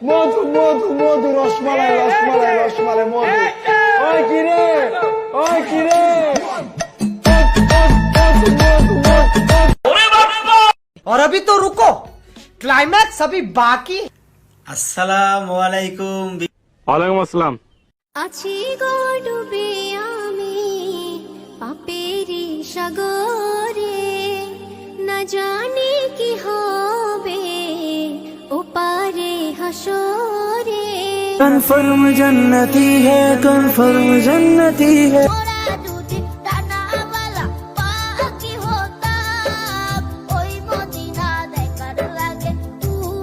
মধু মধু মধু রসমালাই রসমালাই রসমালাই মধু। ওই কিরে ওই কিরে और अभी तो रुको, क्लाइमैक्स अभी बाकी। আসসালামু আলাইকুম। ওয়ালাইকুম আসসালাম। আছি গো ডুবে আমি পাপেরি সাগরে, না জানি কি হবে ওপারে হাসরে। कन्फर्म जन्नती है, कन्फर्म जन्नती है। ওরা দুটি ডানাওয়ালা পাখি হতাম, ওই মদিনা দেখার লাগে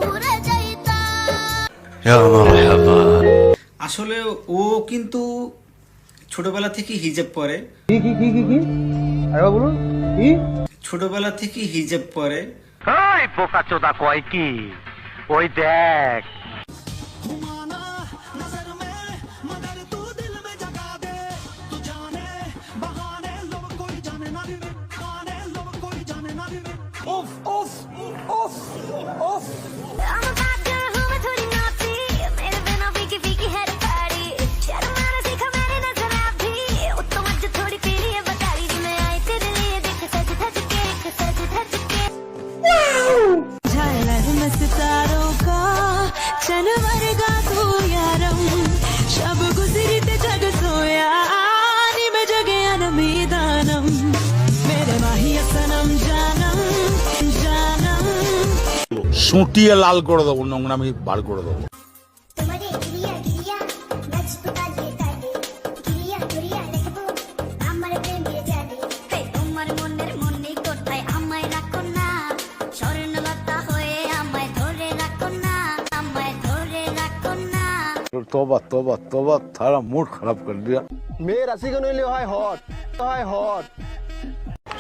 উড়ে যাইতাম। আসলে ও কিন্তু ছোটবেলা থেকে হিজাব পরে। কি কি কি কি কি আরে বলুন কি? ছোটবেলা থেকে হিজাব পরে। ওই বোকা চোদা কয় কি, ওই দেখ। I'm a bad girl who मैं थोड़ी naughty, मेरे बिना फीकी फीकी है पारी। शर्माना सीखा मैंने नजर आप भी, वो तो मुझे थोड़ी पीली है बताई दी। मैं आई तेरे लिए देख सज धज के, सज धज के। झालर में सितारों का चनवरगा तू यारम, शब गुजरी ते जग सोया नी में जगे अनमीदानम। मेरे माही सनम जानम जानम। সুটিয়ে লাল করে দেবো, নোংরামি বার করে দেবো। तुम्हारे गिरिया गिरिया नच तुका ये काटे, गिरिया गिरिया देखबो আমার প্রেমে জানে। হে তোমার মনের মনে কোথায় আমায় রাখো না, স্বর্ণলতা হয়ে আমায় ধরে রাখো না, আমায় ধরে রাখো না। তোবা তোবা তোবা, সারা মুড খারাপ করে দিয়া। মেয়ে রাশি কেন হইলে হয় হট, হয় হট।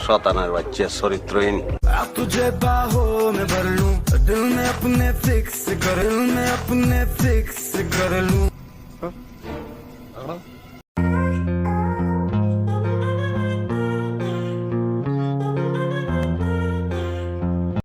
শতানার বাচ্চা চরিত্রহীন। तुझे बाहों में भर लूं, दिल में अपने फिक्स कर लूं, मैं अपने फिक्स कर लूं।